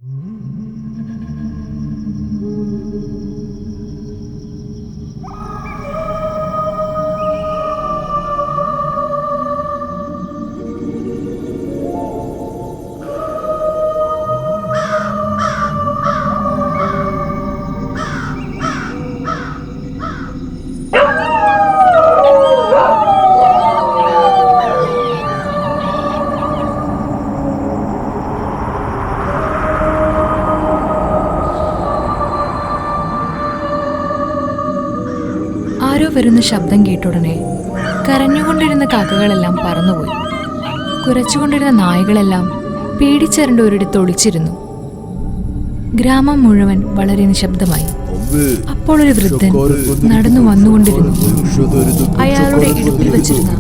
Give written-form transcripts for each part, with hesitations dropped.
ആരോ വരുന്ന ശബ്ദം കേട്ടുടനെ കരഞ്ഞുകൊണ്ടിരുന്ന കാക്കകളെല്ലാം പറന്നുപോയി. കുരച്ചുകൊണ്ടിരുന്ന നായകളെല്ലാം പേടിച്ചരണ്ട് ഒരിടത്ത് ഒളിച്ചിരുന്നു. ഗ്രാമം മുഴുവൻ വളരെ നിശബ്ദമായി. അപ്പോൾ ഒരു വൃദ്ധൻ നടന്നു വന്നുകൊണ്ടിരുന്നു. അയാളുടെ ഇടുപ്പിൽ വെച്ചിരുന്ന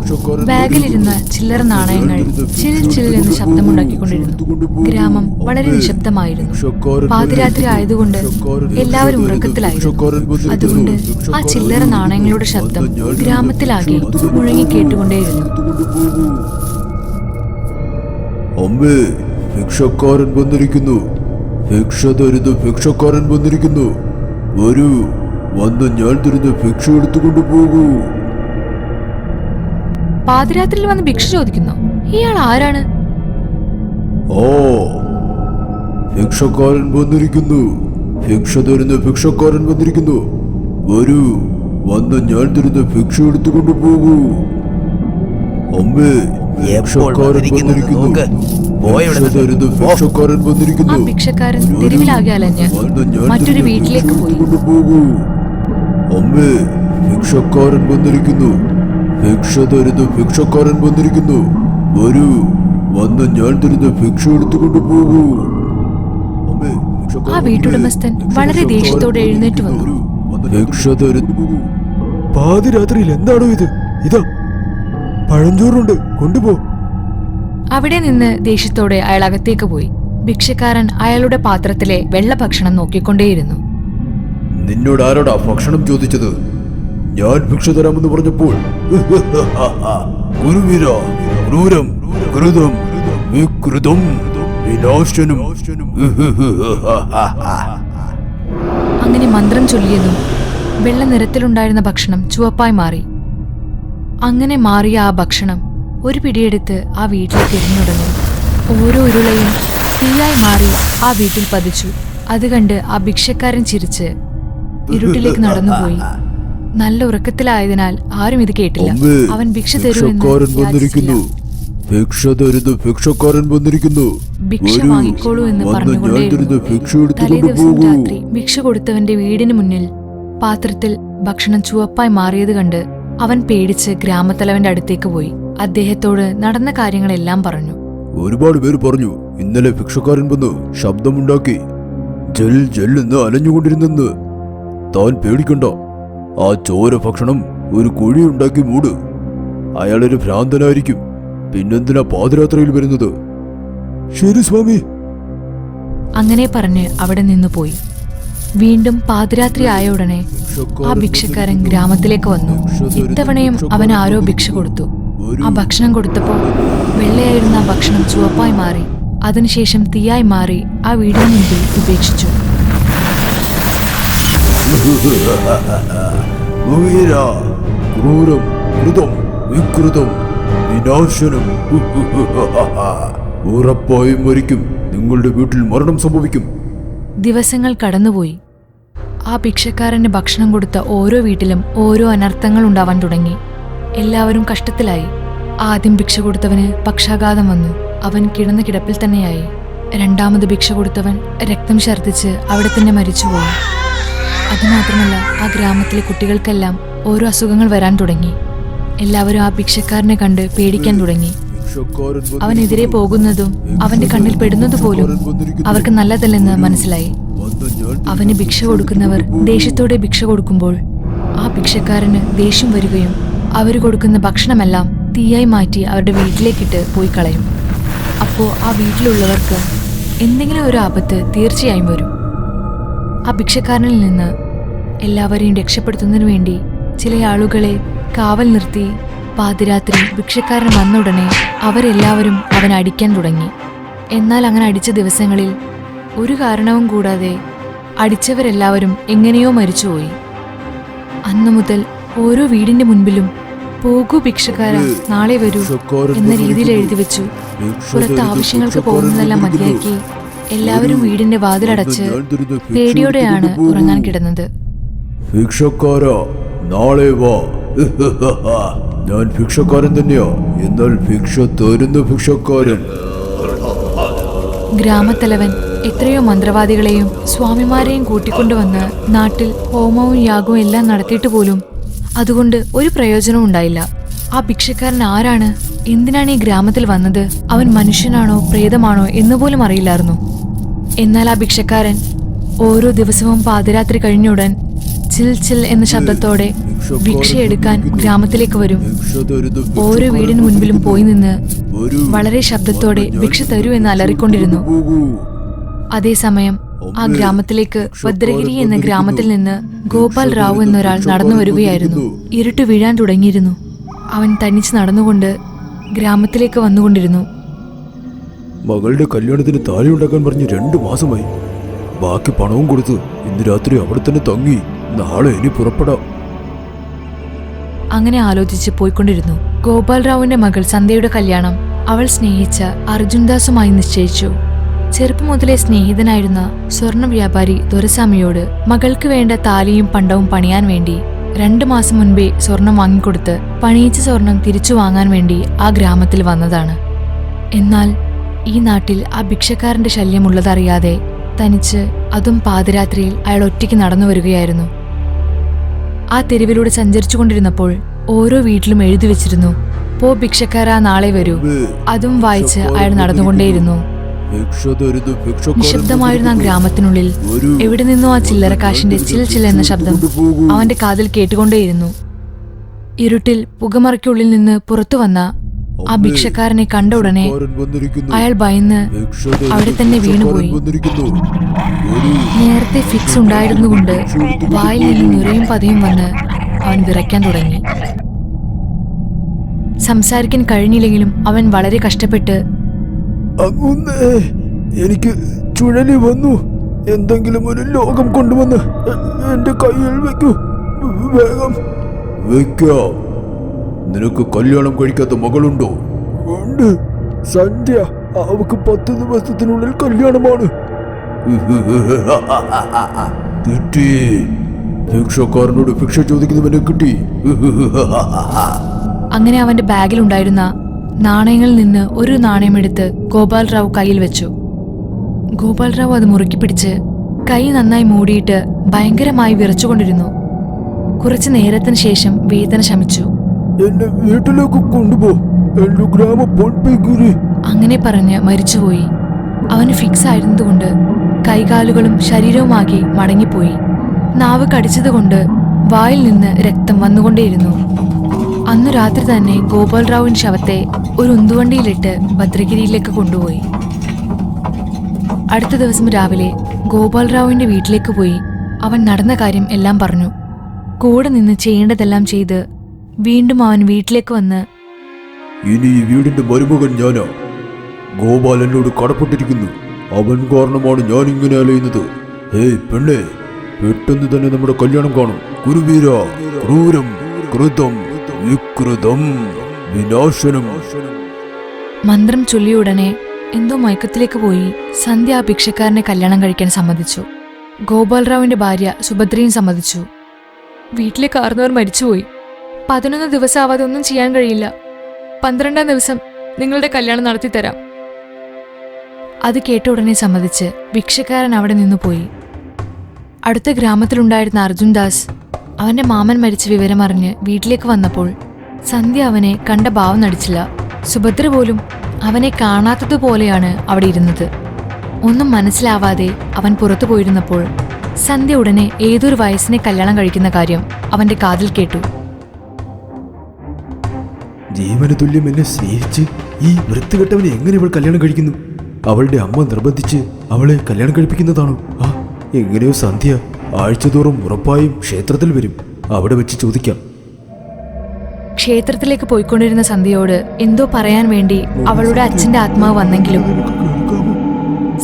ബാഗിലിരുന്ന ചില്ലറ നാണയങ്ങൾ ചിൽ ചിൽ എന്ന് ശബ്ദമുണ്ടാക്കിക്കൊണ്ടിരുന്നു. ഗ്രാമം വളരെ നിശബ്ദമായിരുന്നു. പാതിരാത്രി ആയതുകൊണ്ട് എല്ലാവരും ഉറക്കത്തിലായിരുന്നു. അതുകൊണ്ട് ആ ചില്ലറ നാണയങ്ങളുടെ ശബ്ദം ഗ്രാമത്തിലാകെ മുഴങ്ങി കേട്ടുകൊണ്ടേയിരുന്നു. അമ്മേ, ഭിക്ഷക്കാരൻ വന്നിരിക്കുന്നു. ഭിക്ഷ തരുന്ന ഭിക്ഷക്കാരൻ വന്നിരിക്കുന്നു. വരൂ, വന്ന് ഞാൻ തരുന്ന ഭിക്ഷ എടുത്തുകൊണ്ട് പോകൂ. പാതിരാത്രിയിൽ വന്ന് ഭിക്ഷ ചോദിക്കുന്നു. ഇയാൾ ആരാണ്? ഓ, ഭിക്ഷക്കാരൻ വന്നിരിക്കുന്നു. ഭിക്ഷ തരുന്ന ഭിക്ഷക്കാരൻ വന്നിരിക്കുന്നു. വരൂ, വന്ന് ഞാൻ തരുന്ന ഭിക്ഷ എടുത്തുകൊണ്ട് പോകൂ. അമ്മേ, ഭിക്ഷക്കാരൻ തെരുവിലാകെ അലഞ്ഞ് മറ്റൊരു വീട്ടിലേക്ക് പോയി. അമ്മേ, ഭിക്ഷക്കാരൻ വന്നിരിക്കുന്നു. ഭിക്ഷ തരുന്ന ഭിക്ഷക്കാരൻ വന്നിരിക്കുന്നു. വരൂ, വന്ന് ഞാൻ തരുന്ന ഭിക്ഷ എടുത്തുകൊണ്ട് പോകൂ. ആ വീട്ടുടമസ്ഥൻ വളരെ ദേഷ്യത്തോടെ എഴുന്നേറ്റ് വന്നു. ഭിക്ഷ തരുന്നു. പാതിരാത്രിയിൽ എന്താണോ ഇത്? ഇതാ പഴഞ്ചോറുണ്ട്, കൊണ്ടുപോ. അവിടെ നിന്ന് ദേഷ്യത്തോടെ അയാൾ അകത്തേക്ക് പോയി. ഭിക്ഷക്കാരൻ അയാളുടെ പാത്രത്തിലെ വെള്ള ഭക്ഷണം നോക്കിക്കൊണ്ടേയിരുന്നു. നിന്നോട് ആരോടാ ഭക്ഷണം ചോദിച്ചത്? ഞാൻ ഭിക്ഷ തരാമെന്ന് പറഞ്ഞപ്പോൾ ഗുരുവീര, ക്രൂരം, കൃതം, വികൃതം, വിനാശനം. അങ്ങനെ മന്ത്രം ചൊല്ലിയതും വെള്ള നിറത്തിലുണ്ടായിരുന്ന ഭക്ഷണം ചുവപ്പായി മാറി. അങ്ങനെ മാറിയ ആ ഭക്ഷണം ഒരു പിടിയെടുത്ത് ആ വീട്ടിലേക്ക് എറിഞ്ഞുടങ്ങി. ഓരോ ഉരുളയും തീയായി മാറി ആ വീട്ടിൽ പതിച്ചു. അത് കണ്ട് ആ ഭിക്ഷക്കാരൻ ചിരിച്ച് ഇരുട്ടിലേക്ക് നടന്നുപോയി. നല്ല ഉറക്കത്തിലായതിനാൽ ആരും ഇത് കേട്ടില്ല. അവൻ ഭിക്ഷ തരുമെന്ന് ഭിക്ഷ വാങ്ങിക്കോളൂ എന്ന് പറഞ്ഞുകൊണ്ടേയിരുന്നു. തലേ ദിവസം രാത്രി ഭിക്ഷ കൊടുത്തവന്റെ വീടിന് മുന്നിൽ പാത്രത്തിൽ ഭക്ഷണം ചുവപ്പായി മാറിയത് കണ്ട് അവൻ പേടിച്ച് ഗ്രാമത്തലവന്റെ അടുത്തേക്ക് പോയി. അദ്ദേഹത്തോട് നടന്ന കാര്യങ്ങളെല്ലാം പറഞ്ഞു. ഒരുപാട് പേര് പറഞ്ഞു ഇന്നലെ ഭിക്ഷക്കാരൻ വന്ന് ശബ്ദമുണ്ടാക്കി ജൽ ജല്ലെന്ന് അലഞ്ഞുകൊണ്ടിരുന്നെന്ന്. താൻ പേടിക്കണ്ട. ആ ചോര ഭക്ഷണം ഒരു കുഴിയുണ്ടാക്കി മൂട്. അയാളൊരു ഭ്രാന്തനായിരിക്കും. പിന്നെന്തിനാ പാതിരാത്രിയിൽ വരുന്നത്? ശരി സ്വാമി. അങ്ങനെ പറഞ്ഞ് അവിടെ നിന്ന് പോയി. വീണ്ടും പാതിരാത്രി ആയ ഉടനെ ആ ഭിക്ഷക്കാരൻ ഗ്രാമത്തിലേക്ക് വന്നു. ഇത്തവണയും അവൻ ആരോ ഭിക്ഷ കൊടുത്തു. ആ ഭക്ഷണം കൊടുത്തപ്പോൾ വെള്ളയായിരുന്ന ആ ഭക്ഷണം ചുവപ്പായി മാറി. അതിനുശേഷം തീയായി മാറി ആ വീടിന് മുമ്പിൽ ഉപേക്ഷിച്ചു. ക്രൂരം, കൃതം, വികൃതം, വിനാശനം. ഉറപ്പായും മരിക്കും. നിങ്ങളുടെ വീട്ടിൽ മരണം സംഭവിക്കും. ദിവസങ്ങൾ കടന്നുപോയി. ആ ഭിക്ഷക്കാരന് ഭക്ഷണം കൊടുത്ത ഓരോ വീട്ടിലും ഓരോ അനർത്ഥങ്ങൾ ഉണ്ടാവാൻ തുടങ്ങി. എല്ലാവരും കഷ്ടത്തിലായി. ആദ്യം ഭിക്ഷ കൊടുത്തവന് പക്ഷാഘാതം വന്നു. അവൻ കിടന്ന കിടപ്പിൽ തന്നെയായി. രണ്ടാമത് ഭിക്ഷ കൊടുത്തവൻ രക്തം ഛർദ്ദിച്ച് അവിടെ തന്നെ മരിച്ചുപോയി. അതുമാത്രമല്ല, ആ ഗ്രാമത്തിലെ കുട്ടികൾക്കെല്ലാം ഓരോ അസുഖങ്ങൾ വരാൻ തുടങ്ങി. എല്ലാവരും ആ ഭിക്ഷക്കാരനെ കണ്ട് പേടിക്കാൻ തുടങ്ങി. അവനെതിരെ പോകുന്നതും അവന്റെ കണ്ണിൽ പെടുന്നതുപോലും അവർക്ക് നല്ലതല്ലെന്ന് മനസ്സിലായി. അവന് ഭിക്ഷ കൊടുക്കുന്നവർ ദേഷ്യത്തോടെ ഭിക്ഷ കൊടുക്കുമ്പോൾ ആ ഭിക്ഷക്കാരന് ദേഷ്യം വരികയും അവർ കൊടുക്കുന്ന ഭക്ഷണമെല്ലാം തീയായി മാറ്റി അവരുടെ വീട്ടിലേക്കിട്ട് പോയി കളയും. അപ്പോൾ ആ വീട്ടിലുള്ളവർക്ക് എന്തെങ്കിലും ഒരു ആപത്ത് തീർച്ചയായും വരും. ആ ഭിക്ഷക്കാരനിൽ നിന്ന് എല്ലാവരെയും രക്ഷപ്പെടുത്തുന്നതിനു വേണ്ടി ചില ആളുകളെ കാവൽ നിർത്തി പാതിരാത്രി ഭിക്ഷക്കാരൻ വന്ന ഉടനെ അവരെല്ലാവരും അവനെ അടിക്കാൻ തുടങ്ങി. എന്നാൽ അങ്ങനെ അടിച്ച ദിവസങ്ങളിൽ ഒരു കാരണവും കൂടാതെ അടിച്ചവരെല്ലാവരും എങ്ങനെയോ മരിച്ചുപോയി. അന്നു മുതൽ ഓരോ വീടിന്റെ മുൻപിലും പോകൂ ഭിക്ഷക്കാര, നാളെ വരൂ എന്ന രീതിയിൽ എഴുതി വെച്ചു. പുറത്ത് ആവശ്യങ്ങൾക്ക് പോകുന്നതെല്ലാം മതിയാക്കി എല്ലാവരും വീടിന്റെ വാതിലടച്ച് പേടിയോടെയാണ് ഉറങ്ങാൻ കിടന്നത്. ഭിക്ഷക്കാരാ, നാളെ വാ. ഞാൻ ഭിക്ഷക്കാരൻ തന്നെയാ, എന്നാൽ ഭിക്ഷ തരുന്ന ഭിക്ഷക്കാരൻ. ഗ്രാമത്തലവൻ എത്രയോ മന്ത്രവാദികളെയും സ്വാമിമാരെയും കൂട്ടിക്കൊണ്ടുവന്ന് നാട്ടിൽ ഹോമവും യാഗവും എല്ലാം നടത്തിയിട്ട് പോലും അതുകൊണ്ട് ഒരു പ്രയോജനവും ഉണ്ടായില്ല. ആ ഭിക്ഷക്കാരൻ ആരാണ്, എന്തിനാണ് ഈ ഗ്രാമത്തിൽ വന്നത്, അവൻ മനുഷ്യനാണോ പ്രേതമാണോ എന്നുപോലും അറിയില്ലായിരുന്നു. എന്നാൽ ആ ഭിക്ഷക്കാരൻ ഓരോ ദിവസവും പാതിരാത്രി കഴിഞ്ഞുടൻ ചിൽ ചിൽ എന്ന ശബ്ദത്തോടെ ഭിക്ഷയെടുക്കാൻ ഗ്രാമത്തിലേക്ക് വരും. ഓരോ വീടിന് മുൻപിലും പോയി നിന്ന് വളരെ ശബ്ദത്തോടെ ഭിക്ഷ തരൂ എന്ന് അലറിക്കൊണ്ടിരുന്നു. അതേസമയം ആ ഗ്രാമത്തിലേക്ക് ഭദ്രഗിരി എന്ന ഗ്രാമത്തിൽ നിന്ന് ഗോപാൽ റാവു എന്നൊരാൾ നടന്നു വരികയായിരുന്നു. ഇരുട്ട് വീഴാൻ തുടങ്ങിയിരുന്നു. അവൻ തനിച്ച് നടന്നുകൊണ്ട് ഗ്രാമത്തിലേക്ക് വന്നുകൊണ്ടിരുന്നു. മകളുടെ കല്യാണത്തിന് താലി ഉണ്ടാക്കാൻ പറഞ്ഞ് 2 മാസമായി. ബാക്കി പണവും കൊടുത്ത് ഇന്ന് രാത്രി അവിടെ തന്നെ തങ്ങി, നാളെ ഇനി പുറപ്പെടാം. അങ്ങനെ ആലോചിച്ച് പോയിക്കൊണ്ടിരുന്നു. ഗോപാൽ റാവുവിന്റെ മകൾ സന്ധ്യയുടെ കല്യാണം അവൾ സ്നേഹിച്ച അർജുൻദാസുമായി നിശ്ചയിച്ചു. ചെറുപ്പം മുതലേ സ്നേഹിതനായിരുന്ന സ്വർണ്ണ വ്യാപാരി ദൊരസ്വാമിയോട് മകൾക്ക് വേണ്ട താലിയും പണ്ടവും പണിയാൻ വേണ്ടി 2 മാസം മുൻപേ സ്വർണം വാങ്ങിക്കൊടുത്ത് പണിയിച്ച സ്വർണം തിരിച്ചു വാങ്ങാൻ വേണ്ടി ആ ഗ്രാമത്തിൽ വന്നതാണ്. എന്നാൽ ഈ നാട്ടിൽ ആ ഭിക്ഷക്കാരന്റെ ശല്യമുള്ളതറിയാതെ തനിച്ച്, അതും പാതിരാത്രിയിൽ അയാൾ ഒറ്റയ്ക്ക് നടന്നു വരികയായിരുന്നു. ആ തെരുവിലൂടെ സഞ്ചരിച്ചു കൊണ്ടിരുന്നപ്പോൾ ഓരോ വീട്ടിലും എഴുതി വെച്ചിരുന്നു, പോ ഭിക്ഷക്കാരാ, നാളെ വരൂ. അതും വായിച്ച് അയാൾ നടന്നുകൊണ്ടേയിരുന്നു. നിശബ്ദമായിരുന്ന ആ ഗ്രാമത്തിനുള്ളിൽ എവിടെ നിന്നോ ആ ചില്ലറക്കാശിന്റെ ചിൽ ചിൽ എന്ന ശബ്ദം അവന്റെ കാതിൽ കേട്ടുകൊണ്ടേയിരുന്നു. ഇരുട്ടിൽ പുകമറയ്ക്കുള്ളിൽ നിന്ന് പുറത്തു വന്ന ആ ഭിക്ഷക്കാരനെ കണ്ട ഉടനെ അയാൾ ഭയന്ന് അവിടെ തന്നെ വീണുപോയി. നേരത്തെ ഫിക്സ് ഉണ്ടായിരുന്നുകൊണ്ട് വായിൽ നിന്ന് നുരയും പതയും വന്ന് അവൻ വിറയ്ക്കാൻ തുടങ്ങി. സംസാരിക്കാൻ കഴിഞ്ഞില്ലെങ്കിലും അവൻ വളരെ കഷ്ടപ്പെട്ട്, എനിക്ക് ചുഴലി വന്നു, എന്തെങ്കിലും ഒരു ലോകം കൊണ്ടുവന്ന് എന്റെ കയ്യിൽ വെക്കൂ, വേഗം. വെക്കാം. നിനക്ക് കല്യാണം കഴിക്കാത്ത മകളുണ്ടോ? ഉണ്ട്, സന്ധ്യ. അവക്ക് 10 ദിവസത്തിനുള്ളിൽ കല്യാണമാണ്. കിട്ടി. ഭിക്ഷക്കാരനോട് ഭിക്ഷ ചോദിക്കുന്നവനെ കിട്ടി. അങ്ങനെ അവന്റെ ബാഗിലുണ്ടായിരുന്ന നാണയങ്ങളിൽ നിന്ന് ഒരു നാണയമെടുത്ത് ഗോപാൽ റാവു കയ്യിൽ വെച്ചു. ഗോപാൽ റാവു അത് മുറുക്കി പിടിച്ച് കൈ നന്നായി മൂടിയിട്ട് ഭയങ്കരമായി വിറച്ചുകൊണ്ടിരുന്നു. കുറച്ചു നേരത്തിന് ശേഷം വേദന ശമിച്ചു. എന്നെ വീട്ടിലേക്ക് കൊണ്ടുപോ, എന്റെ ഗ്രാമം പൊൻപേഗിരി. അങ്ങനെ പറഞ്ഞ് മരിച്ചുപോയി. അവന് ഫിക്സ് ആയിരുന്നതുകൊണ്ട് കൈകാലുകളും ശരീരവുമാകെ മടങ്ങിപ്പോയി. നാവ് കടിച്ചതുകൊണ്ട് വായിൽ നിന്ന് രക്തം വന്നുകൊണ്ടേയിരുന്നു. അന്നു രാത്രി തന്നെ ഗോപാൽ റാവുവിന്റെ ശവത്തെ ഒരു ഉന്തുവണ്ടിയിലിട്ട് ഭദ്രഗിരിയിലേക്ക് കൊണ്ടുപോയി. അടുത്ത ദിവസം രാവിലെ ഗോപാൽ റാവുവിന്റെ വീട്ടിലേക്ക് പോയി അവൻ നടന്ന കാര്യം എല്ലാം പറഞ്ഞു. കൂടെ നിന്ന് ചെയ്യേണ്ടതെല്ലാം ചെയ്ത് വീണ്ടും അവൻ വീട്ടിലേക്ക് വന്ന്, ഇനി ഈ വീടിന്റെ മരുമകൻ ഞാനാ. ഗോപാൽ എന്നോട് കടപ്പെട്ടിരിക്കുന്നു. അവൻ കാരണമാണ് ഞാൻ ഇങ്ങനെ അലയുന്നത്. ഹേയ് പെണ്ണെ, പെട്ടെന്ന് തന്നെ നമ്മുടെ കല്യാണം കാണും. കുരുവീര, ക്രൂരം, കൃതം, വികൃതം, വിനാശനം. മന്ത്രം ചൊല്ലിയ ഉടനെ എന്തോ മയക്കത്തിലേക്ക് പോയി സന്ധ്യ ആ ഭിക്ഷക്കാരനെ കല്യാണം കഴിക്കാൻ സമ്മതിച്ചു. ഗോപാൽ റാവുവിന്റെ ഭാര്യ സുഭദ്രയും സമ്മതിച്ചു. വീട്ടിലെ കാർന്നവർ മരിച്ചുപോയി. 11 ദിവസം ആവാതെ ഒന്നും ചെയ്യാൻ കഴിയില്ല. 12ാം ദിവസം നിങ്ങളുടെ കല്യാണം നടത്തിത്തരാം. അത് കേട്ട ഉടനെ സമ്മതിച്ച് ഭിക്ഷക്കാരൻ അവിടെ നിന്നു പോയി. അടുത്ത ഗ്രാമത്തിലുണ്ടായിരുന്ന അർജുൻദാസ് അവന്റെ മാമൻ മരിച്ച വിവരമറിഞ്ഞ് വീട്ടിലേക്ക് വന്നപ്പോൾ സന്ധ്യ അവനെ കണ്ട ഭാവം നടിച്ചില്ല. സുഭദ്ര പോലും അവനെ കാണാത്തതുപോലെയാണ് അവിടെ ഇരുന്നത്. ഒന്നും മനസ്സിലാവാതെ അവൻ പുറത്തു പോയിരുന്നപ്പോൾ സന്ധ്യ ഉടനെ ഏതൊരു വയസ്സിനെ കല്യാണം കഴിക്കുന്ന കാര്യം അവന്റെ കാതിൽ കേട്ടു. ജീവന തുല്യം എന്നെ സ്നേഹിച്ച് ഈ വൃത്തികെട്ടവനെ എങ്ങനെ ഇവൾ കല്യാണം കഴിക്കുന്നു? അവളുടെ അമ്മ നിർബന്ധിച്ച് അവളെ കല്യാണം കഴിപ്പിക്കുന്നതാണോ? ആ, എങ്ങനെയോ സന്ധ്യ ആഴ്ചതോറും ഉറപ്പായും ക്ഷേത്രത്തിൽ വരും. അവിടെ വെച്ച് ചോദിക്കാം. ക്ഷേത്രത്തിലേക്ക് പോയിക്കൊണ്ടിരുന്ന സന്ധ്യയോട് എന്തോ പറയാൻ വേണ്ടി അവളുടെ അച്ഛന്റെ ആത്മാവ് വന്നെങ്കിലും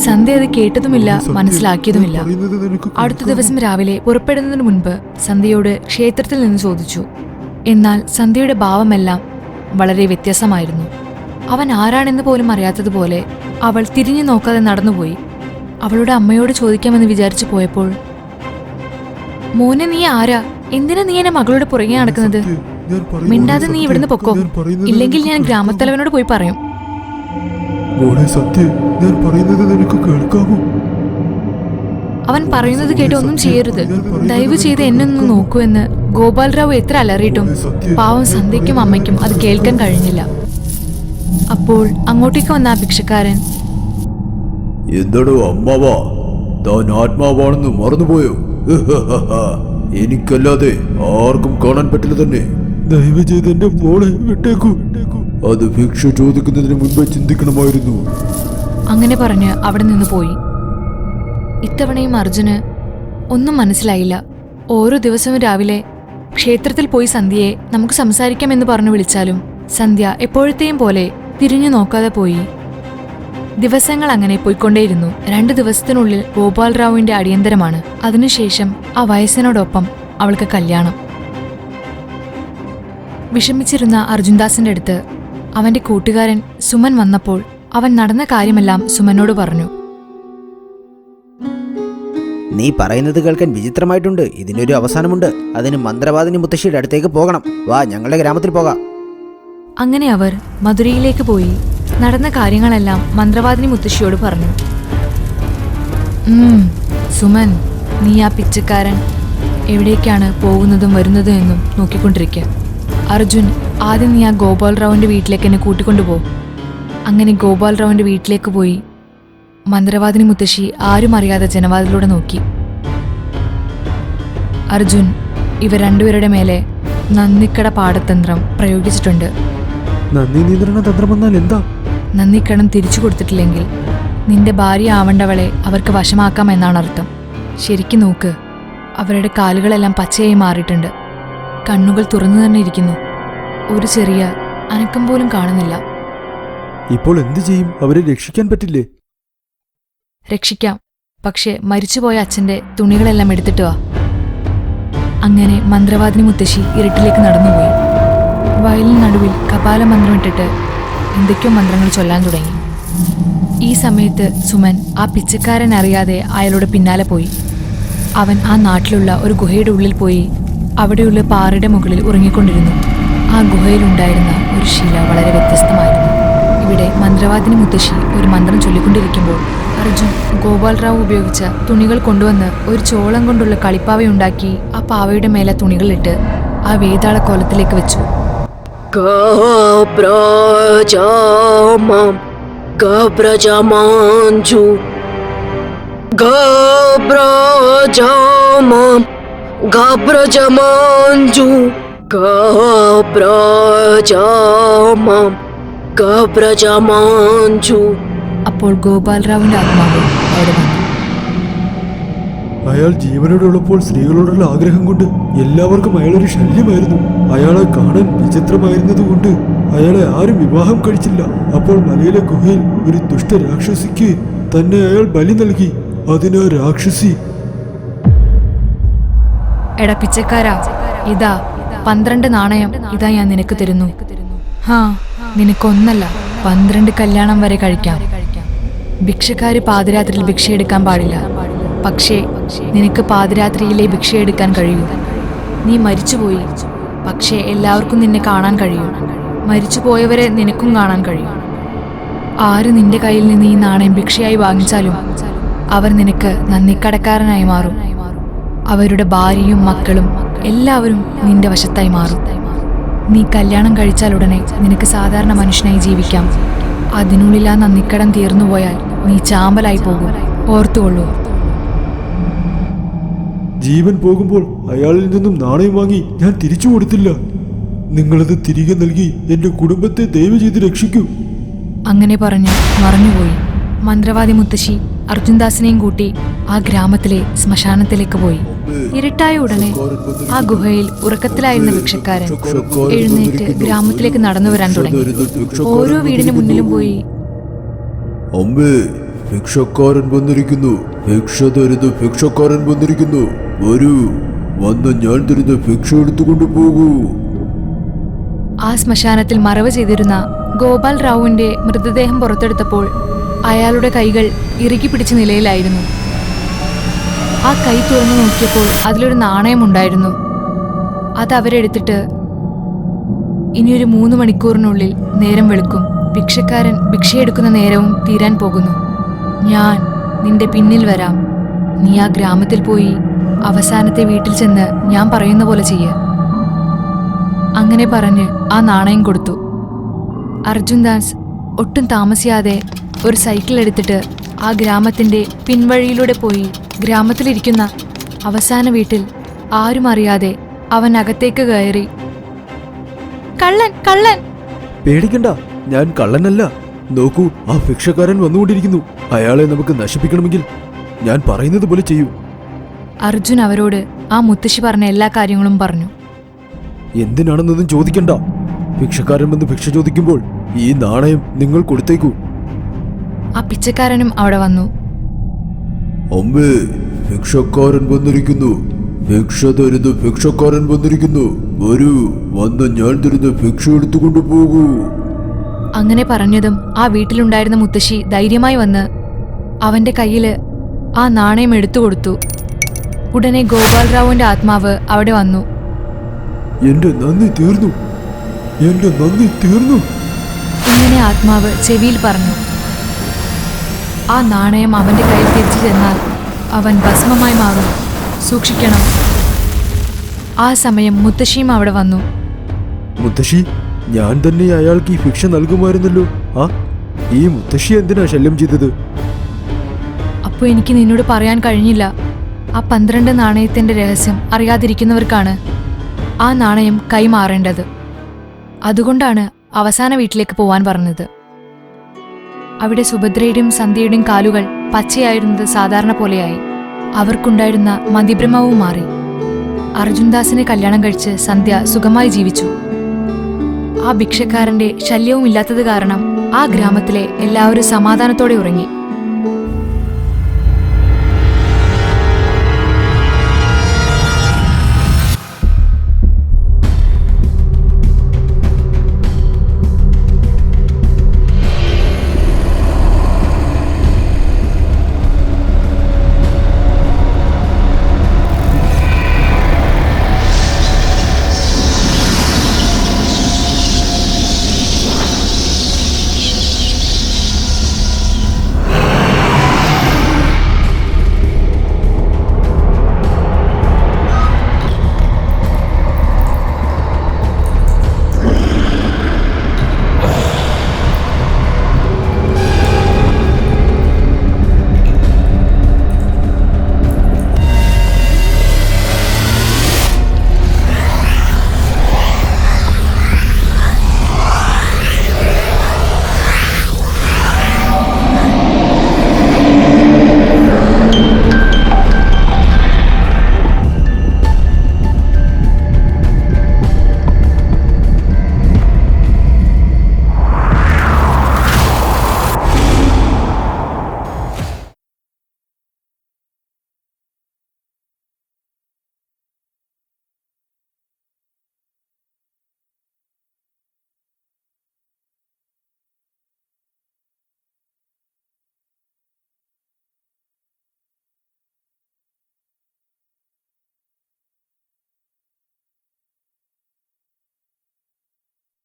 സന്ധ്യ അത് കേട്ടതുമില്ല, മനസ്സിലാക്കിയതുമില്ല. പറയുന്നത് നിനക്ക് അടുത്ത ദിവസം രാവിലെ പുറപ്പെടുന്നതിന് മുൻപ് സന്ധ്യയോട് ക്ഷേത്രത്തിൽ നിന്ന് ചോദിച്ചു. എന്നാൽ സന്ധ്യയുടെ ഭാവമെല്ലാം വളരെ വ്യത്യാസമായിരുന്നു. അവൻ ആരാണെന്ന് പോലും അറിയാത്തതുപോലെ അവൾ തിരിഞ്ഞു നോക്കാതെ നടന്നുപോയി. അവളുടെ അമ്മയോട് ചോദിക്കാമെന്ന് വിചാരിച്ചു പോയപ്പോൾ, മോനെ നീ ആരാ? എന്തിനാ നീ എന്നെ മകളുടെ പുറകെ നടക്കുന്നത്? ഞാൻ പറയുന്നത് മിണ്ടാതെ നീ ഇവിടുന്ന് പൊക്കോ, ഞാൻ പറയുന്നത് ഇല്ലെങ്കിൽ ഞാൻ നിനക്ക് ഗ്രാമത്തലവനോട് പോയി പറയും. മോളെ സത്യ, ഞാൻ പറയുന്നത് നിനക്ക് കേൾക്കാമോ? അവൻ പറയുന്നത് കേട്ട് ഒന്നും ചെയ്യരുത്, ദയവ് ചെയ്ത് എന്നെ ഒന്ന് നോക്കൂ എന്ന് ഗോപാൽറാവു എത്ര അലറിയിട്ടും പാവം സന്ധ്യയ്ക്കും അമ്മയ്ക്കും അത് കേൾക്കാൻ കഴിഞ്ഞില്ല. അപ്പോൾ അങ്ങോട്ടേക്ക് വന്ന ആ ഭിക്ഷക്കാരൻ, എന്താടോ അമ്മാവാ, താൻ ആത്മാവാണെന്ന് മറന്നുപോയോ? എനിക്കല്ലാതെ ആർക്കും കാണാൻ പറ്റില്ല തന്നെ. ദയവ് ചെയ്ത് എന്റെ മോളെ വിട്ടേക്കൂ. അത് ഭിക്ഷ ചോദിക്കുന്നതിന് മുൻപേ ചിന്തിക്കണമായിരുന്നു. അങ്ങനെ പറഞ്ഞ് അവിടെ നിന്ന് പോയി. ഇത്തവണയും അർജുന് ഒന്നും മനസ്സിലായില്ല. ഓരോ ദിവസവും രാവിലെ ക്ഷേത്രത്തിൽ പോയി സന്ധ്യയെ നമുക്ക് സംസാരിക്കാമെന്ന് പറഞ്ഞു വിളിച്ചാലും സന്ധ്യ എപ്പോഴത്തെയും പോലെ തിരിഞ്ഞു നോക്കാതെ പോയി. ദിവസങ്ങൾ അങ്ങനെ പോയിക്കൊണ്ടേയിരുന്നു. 2 ദിവസത്തിനുള്ളിൽ ഗോപാൽറാവുവിന്റെ അടിയന്തരമാണ്. അതിനുശേഷം ആ വയസ്സിനോടൊപ്പം അവൾക്ക് കല്യാണം. വിഷമിച്ചിരുന്ന അർജുൻദാസിന്റെ അടുത്ത് അവന്റെ കൂട്ടുകാരൻ സുമൻ വന്നപ്പോൾ അവൻ നടന്ന കാര്യമെല്ലാം സുമനോട് പറഞ്ഞു. നീ പറയുന്നത് കേൾക്കാൻ വിചിത്രമായിട്ടുണ്ട്. ഇതിനൊരു അവസാനമുണ്ട്. അതിന് മന്ത്രവാദിനി മുത്തശ്ശിയുടെ അടുത്തേക്ക് പോകണം. വാ, ഞങ്ങളുടെ ഗ്രാമത്തിൽ പോകാം. അങ്ങനെ അവർ മധുരയിലേക്ക് പോയി നടന്ന കാര്യങ്ങളെല്ലാം മന്ത്രവാദിനി മുത്തശ്ശിയോട് പറഞ്ഞു. സുമൻ, നീ ആ പിച്ചക്കാരൻ എവിടേക്കാണ് പോകുന്നതും വരുന്നതും എന്നും നോക്കിക്കൊണ്ടിരിക്കുക. അർജുൻ, ആദ്യം നീ ആ ഗോപാൽറാവുവിന്റെ വീട്ടിലേക്ക് എന്നെ കൂട്ടിക്കൊണ്ടുപോ. അങ്ങനെ ഗോപാൽറാവുവിന്റെ വീട്ടിലേക്ക് പോയി മന്ത്രവാദിനി മുത്തശ്ശി ആരും അറിയാതെ ജനവാതിലൂടെ നോക്കി. അർജുൻ ഇവർ രണ്ടുപേരുടെ മേലെ നന്ദിക്കട പാഠതന്ത്രം പ്രയോഗിച്ചിട്ടുണ്ട്. നന്ദി നിയന്ത്രണ തന്ത്രം എന്നാൽ എന്താ? നന്ദിക്കടം തിരിച്ചു കൊടുത്തിട്ടില്ലെങ്കിൽ നിന്റെ ഭാര്യ ആവേണ്ടവളെ അവർക്ക് വശമാക്കാമെന്നാണ് അർത്ഥം. ശരിക്കും നോക്ക്, അവരുടെ കാലുകളെല്ലാം പച്ചയായി മാറിയിട്ടുണ്ട്. കണ്ണുകൾ തുറന്നു തന്നെ ഇരിക്കുന്നു. ഒരു ചെറിയ അനക്കം പോലും കാണുന്നില്ല. ഇപ്പോൾ എന്ത് ചെയ്യും? അവരെ രക്ഷിക്കാൻ പറ്റില്ലേ? രക്ഷിക്കാം, പക്ഷെ മരിച്ചുപോയ അച്ഛന്റെ തുണികളെല്ലാം എടുത്തിട്ട് വാ. അങ്ങനെ മന്ത്രവാദിനി മുത്തശ്ശി ഇരുട്ടിലേക്ക് നടന്നുപോയി. വയലിന് നടുവിൽ കപാല മന്ത്രം ഇട്ടിട്ട് എന്തൊക്കെയോ മന്ത്രങ്ങൾ ചൊല്ലാൻ തുടങ്ങി. ഈ സമയത്ത് സുമൻ ആ പിച്ചക്കാരൻ അറിയാതെ അയാളുടെ പിന്നാലെ പോയി. അവൻ ആ നാട്ടിലുള്ള ഒരു ഗുഹയുടെ ഉള്ളിൽ പോയി അവിടെയുള്ള പാറയുടെ മുകളിൽ ഉറങ്ങിക്കൊണ്ടിരുന്നു. ആ ഗുഹയിലുണ്ടായിരുന്ന ഒരു ശില വളരെ വ്യത്യസ്തമായിരുന്നു. ഇവിടെ മന്ത്രവാദിനി മുത്തശ്ശി ഒരു മന്ത്രം ചൊല്ലിക്കൊണ്ടിരിക്കുമ്പോൾ അർജുൻ ഗോപാൽറാവു ഉപയോഗിച്ച തുണികൾ കൊണ്ടുവന്ന് ഒരു ചോളം കൊണ്ടുള്ള കളിപ്പാവയുണ്ടാക്കി ആ പാവയുടെ മേലെ തുണികളിട്ട് ആ വേതാള കോലത്തിലേക്ക് വെച്ചു. അപ്പോൾ ഗോപാൽറാവുവിന്റെ ആത്മാവ് അവിടെ വന്നു. അയാൾ ജീവനോടുള്ളപ്പോൾ സ്ത്രീകളോടുള്ള ആഗ്രഹം കൊണ്ട് എല്ലാവർക്കും അയാളൊരു ശല്യമായിരുന്നു. അയാളെ കാണാൻ വിചിത്രമായിരുന്നതുകൊണ്ട് അയാളെ ആരും വിവാഹം കഴിച്ചില്ല. അപ്പോൾ മലയിലെ ഗുഹയിൽ ഒരു ദുഷ്ട രാക്ഷസിക്ക് തന്നെ അയാൾ ബലി നൽകി. അതിനാ രാക്ഷസി, എടാ പിച്ചക്കാരാ, ഇതാ 12 നാണയം, ഇതാ ഞാൻ നിനക്ക് തരുന്നു. നിനക്കൊന്നല്ല 12 കല്യാണം വരെ കഴിക്കാം. ഭിക്ഷക്കാര് പാതിരാത്രിയിൽ ഭിക്ഷയെടുക്കാൻ പാടില്ല. പക്ഷേ നിനക്ക് പാതിരാത്രിയിലെ ഭിക്ഷയെടുക്കാൻ കഴിയൂ. നീ മരിച്ചുപോയി, പക്ഷേ എല്ലാവർക്കും നിന്നെ കാണാൻ കഴിയും. മരിച്ചുപോയവരെ നിനക്കും കാണാൻ കഴിയും. ആര് നിന്റെ കയ്യിൽ നിന്ന് ഈ നാണയം ഭിക്ഷയായി വാങ്ങിച്ചാലും അവർ നിനക്ക് നന്ദിക്കടക്കാരനായി മാറും. അവരുടെ ഭാര്യയും മക്കളും എല്ലാവരും നിന്റെ വശത്തായി മാറും. നീ കല്യാണം കഴിച്ചാൽ ഉടനെ നിനക്ക് സാധാരണ മനുഷ്യനായി ജീവിക്കാം. അതിനുള്ളിൽ ആ നന്ദിക്കടം തീർന്നുപോയാൽ നീ ചാമ്പലായി പോകും. ഓർത്തുകൊള്ളൂ. ജീവൻ പോകുമ്പോൾ അയാളിൽ നിന്നും നാണയം വാങ്ങി ഞാൻ തിരിച്ചു കൊടുത്തില്ല. നിങ്ങളത് തിരികെ നൽകി എന്റെ കുടുംബത്തെ ദയവ് ചെയ്ത് രക്ഷിക്കൂ. അങ്ങനെ പറഞ്ഞ് മറഞ്ഞുപോയി. മന്ത്രവാദി മുത്തശ്ശി അർജുൻദാസിനെയും കൂട്ടി ആ ഗ്രാമത്തിലെ ശ്മശാനത്തിലേക്ക് പോയി. ഇരുട്ടായ ഉടനെ ആ ഗുഹയിൽ ഉറക്കത്തിലായിരുന്ന ഭിക്ഷക്കാരൻ എഴുന്നേറ്റ് ഗ്രാമത്തിലേക്ക് നടന്നു വരാൻ തുടങ്ങി. ഓരോ വീടിന് മുന്നിലും പോയി, അമ്മേ, ഭിക്ഷക്കാരൻ വന്നിരിക്കുന്നു. ഭിക്ഷ തരുന്ന ഭിക്ഷക്കാരൻ വന്നിരിക്കുന്നു. വരൂ, വന്ന് ഞാൻ തരുന്ന ഭിക്ഷ എടുത്തുകൊണ്ട് പോകൂ. ആ ശ്മശാനത്തിൽ മറവ് ചെയ്തിരുന്ന ഗോപാൽ റാവുവിന്റെ മൃതദേഹം പുറത്തെടുത്തപ്പോൾ അയാളുടെ കൈകൾ ഇറുകി പിടിച്ച നിലയിലായിരുന്നു. ആ കൈ തുറന്നു നോക്കിയപ്പോൾ അതിലൊരു നാണയമുണ്ടായിരുന്നു. അത് അവരെടുത്തിട്ട്, ഇനിയൊരു 3 മണിക്കൂറിനുള്ളിൽ നേരം വെളുക്കും. ഭിക്ഷക്കാരൻ ഭിക്ഷയെടുക്കുന്ന നേരവും തീരാൻ പോകുന്നു. ഞാൻ നിന്റെ പിന്നിൽ വരാം. നീ ആ ഗ്രാമത്തിൽ പോയി അവസാനത്തെ വീട്ടിൽ ചെന്ന് ഞാൻ പറയുന്ന പോലെ ചെയ്യ. അങ്ങനെ പറഞ്ഞ് ആ നാണയം കൊടുത്തു. അർജുൻ ദാസ് ഒട്ടും താമസിയാതെ ഒരു സൈക്കിൾ എടുത്തിട്ട് ആ ഗ്രാമത്തിന്റെ പിൻവഴിയിലൂടെ പോയി ഗ്രാമത്തിലിരിക്കുന്ന അവസാന വീട്ടിൽ ആരും അറിയാതെ അവൻ അകത്തേക്ക് കയറി. കള്ളൻ, കള്ളൻ! പേടിക്കണ്ട, ഞാൻ കള്ളനല്ല. നോക്കൂ, ആ ഭിക്ഷക്കാരൻ വന്നുകൊണ്ടിരിക്കുന്നു. അയാളെ നമുക്ക് നശിപ്പിക്കണമെങ്കിൽ ഞാൻ പറയുന്നത് പോലെ ചെയ്യൂ. അർജുൻ അവരോട് ആ മുത്തശ്ശി പറഞ്ഞ എല്ലാ കാര്യങ്ങളും പറഞ്ഞു. എന്തിനാണെന്നൊന്നും ചോദിക്കണ്ട. ഭിക്ഷക്കാരൻ വന്ന് ഭിക്ഷ ചോദിക്കുമ്പോൾ ഈ നാണയം നിങ്ങൾ കൊടുത്തേക്കൂ. ആ പിച്ചക്കാരനും അവിടെ വന്നു. അമ്മേ, ഭിക്ഷക്കാരൻ വന്നിരിക്കുന്നു. ഭിക്ഷ തരുന്ന ഭിക്ഷക്കാരൻ വന്നിരിക്കുന്നു. വരൂ, വന്ന് ഞാൻ തരുന്ന ഭിക്ഷ എടുത്തുകൊണ്ട് പോകൂ. അങ്ങനെ പറഞ്ഞതും ആ വീട്ടിലുണ്ടായിരുന്ന മുത്തശ്ശി ധൈര്യമായി വന്ന് അവന്റെ കയ്യില് ആ നാണയം എടുത്തു കൊടുത്തു. ഉടനെ ഗോപാൽ റാവുവിന്റെ ആത്മാവ് അവിടെ വന്നു. എന്റെ നന്ദി തീർന്നു, എന്റെ നന്ദി തീർന്നു. ഇങ്ങനെ ആത്മാവ് ചെവിയിൽ പറഞ്ഞു. ആ നാണയം അവന്റെ കയ്യിൽ തിരിച്ചു ചെന്നാൽ അവൻ ഭസ്മമായി മാറും. സൂക്ഷിക്കണം. ആ സമയം മുത്തശ്ശിയും അവിടെ വന്നു. മുത്തശ്ശി, ഞാൻ തന്നെ അയാൾക്ക് ഈ ഭിക്ഷ നൽകുമായിരുന്നല്ലോ. ഈ മുത്തശ്ശി എന്തിനാ ശല്യം ചെയ്തത്? അപ്പോൾ എനിക്ക് നിന്നോട് പറയാൻ കഴിഞ്ഞില്ല. ആ 12 നാണയത്തിന്റെ രഹസ്യം അറിയാതിരിക്കുന്നവർക്കാണ് ആ നാണയം കൈമാറേണ്ടത്. അതുകൊണ്ടാണ് അവസാന വീട്ടിലേക്ക് പോവാൻ പറഞ്ഞത്. അവിടെ സുഭദ്രയുടെയും സന്ധ്യയുടെയും കാലുകൾ പച്ചയായിരുന്നത് സാധാരണ പോലെയായി. അവർക്കുണ്ടായിരുന്ന മതിഭ്രമവും മാറി. അർജുൻദാസിനെ കല്യാണം കഴിച്ച് സന്ധ്യ സുഖമായി ജീവിച്ചു. ആ ഭിക്ഷക്കാരന്റെ ശല്യവും ഇല്ലാത്തത് കാരണം ആ ഗ്രാമത്തിലെ എല്ലാവരും സമാധാനത്തോടെ ഉറങ്ങി.